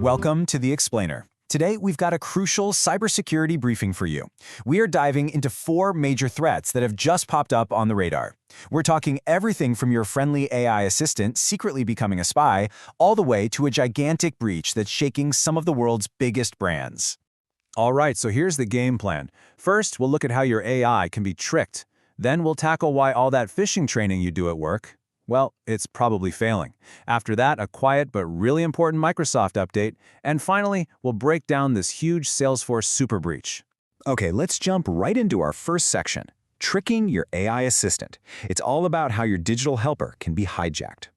Welcome to The Explainer. Today, we've got a crucial cybersecurity briefing for you. We are diving into 4 major threats that have just popped up on the radar. We're talking everything from your friendly AI assistant secretly becoming a spy, all the way to a gigantic breach that's shaking some of the world's biggest brands. All right, so here's the game plan. First, we'll look at how your AI can be tricked. Then we'll tackle why all that phishing training you do at work, well, it's probably failing. After that, a quiet but really important Microsoft update. And finally, we'll break down this huge Salesforce super breach. Okay, let's jump right into our first section, tricking your AI assistant. It's all about how your digital helper can be hijacked.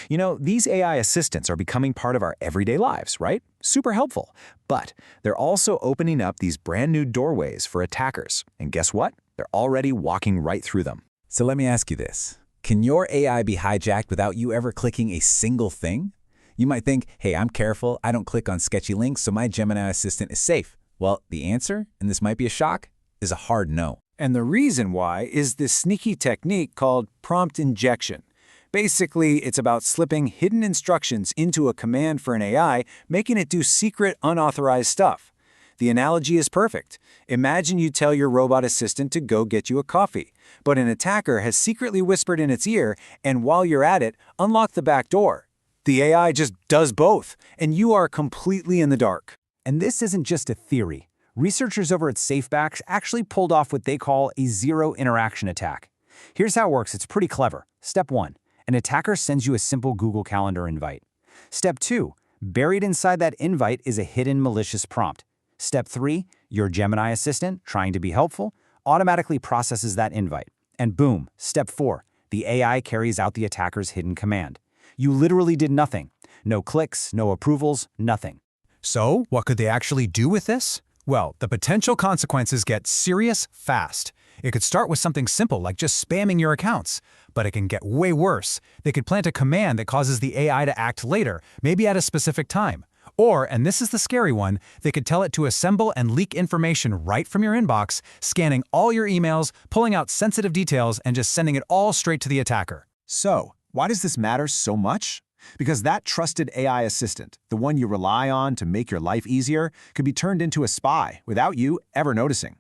You know, these AI assistants are becoming part of our everyday lives, right? Super helpful. But they're also opening up these brand new doorways for attackers. And guess what? They're already walking right through them. So let me ask you this. Can your AI be hijacked without you ever clicking a single thing? You might think, hey, I'm careful, I don't click on sketchy links, so my Gemini assistant is safe. Well, the answer, and this might be a shock, is a hard no. And the reason why is this sneaky technique called prompt injection. Basically, it's about slipping hidden instructions into a command for an AI, making it do secret, unauthorized stuff. The analogy is perfect. Imagine you tell your robot assistant to go get you a coffee, but an attacker has secretly whispered in its ear, and while you're at it, unlock the back door. The AI just does both, and you are completely in the dark. And this isn't just a theory. Researchers over at SafeBack actually pulled off what they call a zero-interaction attack. Here's how it works. It's pretty clever. Step 1. An attacker sends you a simple Google Calendar invite. Step 2. Buried inside that invite is a hidden malicious prompt. Step 3, your Gemini assistant, trying to be helpful, automatically processes that invite. And boom, Step 4, the AI carries out the attacker's hidden command. You literally did nothing. No clicks, no approvals, nothing. So, what could they actually do with this? Well, the potential consequences get serious fast. It could start with something simple like just spamming your accounts, but it can get way worse. They could plant a command that causes the AI to act later, maybe at a specific time. Or, and this is the scary one, they could tell it to assemble and leak information right from your inbox, scanning all your emails, pulling out sensitive details, and just sending it all straight to the attacker. So, why does this matter so much? Because that trusted AI assistant, the one you rely on to make your life easier, could be turned into a spy without you ever noticing.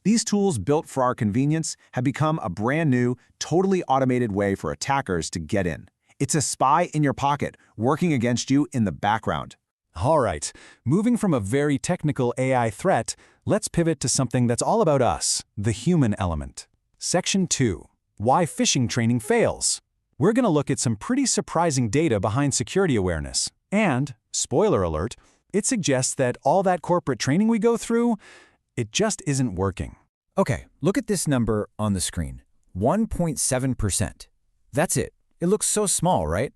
These tools built for our convenience have become a brand new, totally automated way for attackers to get in. It's a spy in your pocket, working against you in the background. All right, moving from a very technical AI threat, let's pivot to something that's all about us, the human element. Section 2. Why phishing training fails. We're going to look at some pretty surprising data behind security awareness. And, spoiler alert, it suggests that all that corporate training we go through, it just isn't working. Okay, look at this number on the screen. 1.7%. That's it. It looks so small, right?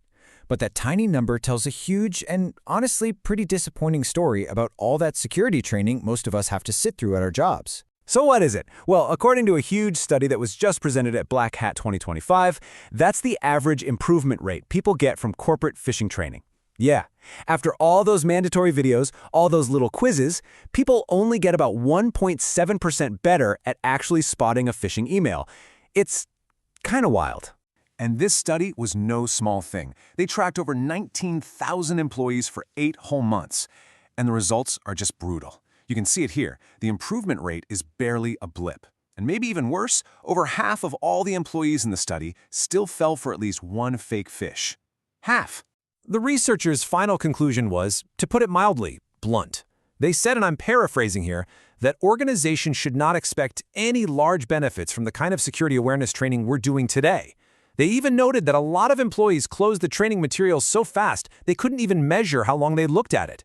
But that tiny number tells a huge and honestly pretty disappointing story about all that security training most of us have to sit through at our jobs. So what is it? Well, according to a huge study that was just presented at Black Hat 2025, that's the average improvement rate people get from corporate phishing training. Yeah, after all those mandatory videos, all those little quizzes, people only get about 1.7% better at actually spotting a phishing email. It's kind of wild. And this study was no small thing. They tracked over 19,000 employees for 8 whole months. And the results are just brutal. You can see it here. The improvement rate is barely a blip. And maybe even worse, over half of all the employees in the study still fell for at least one fake phish. Half. The researchers' final conclusion was, to put it mildly, blunt. They said, and I'm paraphrasing here, that organizations should not expect any large benefits from the kind of security awareness training we're doing today. They even noted that a lot of employees closed the training materials so fast they couldn't even measure how long they looked at it.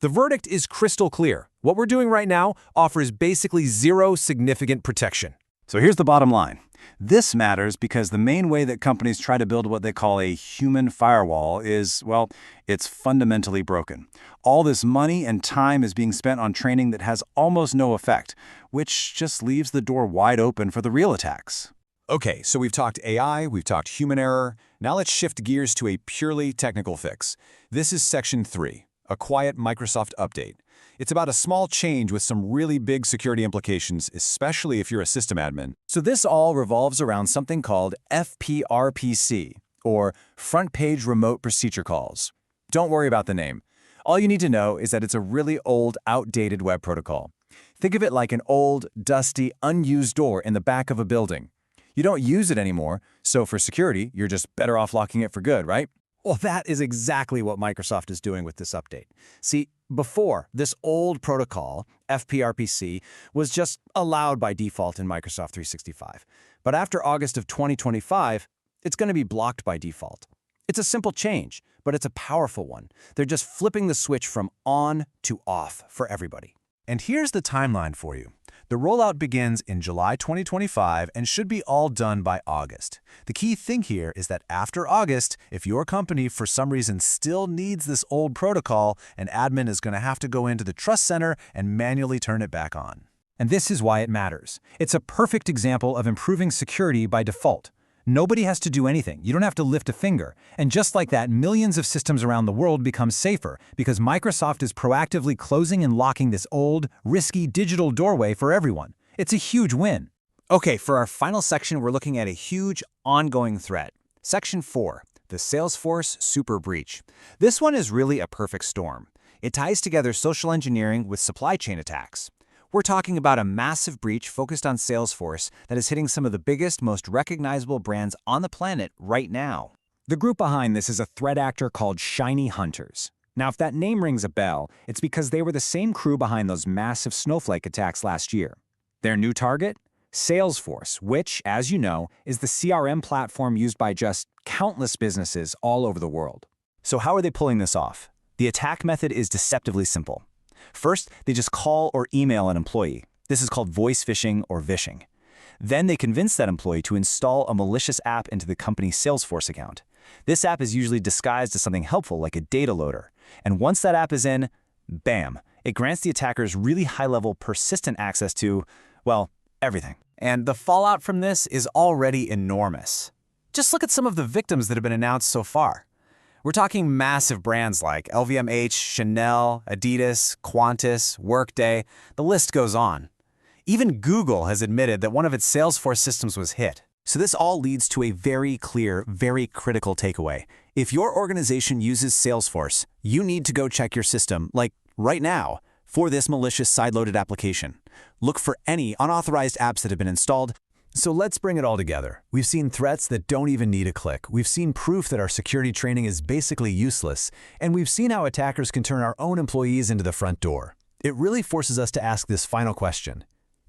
The verdict is crystal clear. What we're doing right now offers basically zero significant protection. So here's the bottom line. This matters because the main way that companies try to build what they call a human firewall is, well, it's fundamentally broken. All this money and time is being spent on training that has almost no effect, which just leaves the door wide open for the real attacks. Okay, so we've talked AI, we've talked human error. Now let's shift gears to a purely technical fix. This is Section 3, a quiet Microsoft update. It's about a small change with some really big security implications, especially if you're a system admin. So this all revolves around something called FPRPC, or Front Page Remote Procedure Calls. Don't worry about the name. All you need to know is that it's a really old, outdated web protocol. Think of it like an old, dusty, unused door in the back of a building. You don't use it anymore, so for security, you're just better off locking it for good, right? Well, that is exactly what Microsoft is doing with this update. See, before, this old protocol, FPRPC, was just allowed by default in Microsoft 365. But after August of 2025, it's going to be blocked by default. It's a simple change, but it's a powerful one. They're just flipping the switch from on to off for everybody. And here's the timeline for you. The rollout begins in July 2025 and should be all done by August. The key thing here is that after August, if your company for some reason still needs this old protocol, an admin is going to have to go into the Trust Center and manually turn it back on. And this is why it matters. It's a perfect example of improving security by default. Nobody has to do anything. You don't have to lift a finger. And just like that, millions of systems around the world become safer because Microsoft is proactively closing and locking this old, risky digital doorway for everyone. It's a huge win. Okay, for our final section, we're looking at a huge ongoing threat. Section 4, the Salesforce Super Breach. This one is really a perfect storm. It ties together social engineering with supply chain attacks. We're talking about a massive breach focused on Salesforce that is hitting some of the biggest, most recognizable brands on the planet right now. The group behind this is a threat actor called Shiny Hunters. Now, if that name rings a bell, it's because they were the same crew behind those massive Snowflake attacks last year. Their new target? Salesforce, which, as you know, is the CRM platform used by just countless businesses all over the world. So how are they pulling this off? The attack method is deceptively simple. First, they just call or email an employee. This is called voice phishing or vishing. Then they convince that employee to install a malicious app into the company's Salesforce account. This app is usually disguised as something helpful like a data loader. And once that app is in, bam, it grants the attackers really high-level persistent access to, well, everything. And the fallout from this is already enormous. Just look at some of the victims that have been announced so far. We're talking massive brands like LVMH, Chanel, Adidas, Qantas, Workday. The list goes on. Even Google has admitted that one of its Salesforce systems was hit. So this all leads to a very clear, very critical takeaway. If your organization uses Salesforce, you need to go check your system, like right now, for this malicious sideloaded application. Look for any unauthorized apps that have been installed. So let's bring it all together. We've seen threats that don't even need a click. We've seen proof that our security training is basically useless. And we've seen how attackers can turn our own employees into the front door. It really forces us to ask this final question.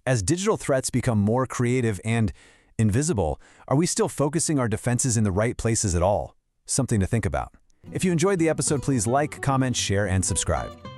As digital threats become more creative and invisible, are we still focusing our defenses in the right places at all? Something to think about. If you enjoyed the episode, please like, comment, share, and subscribe.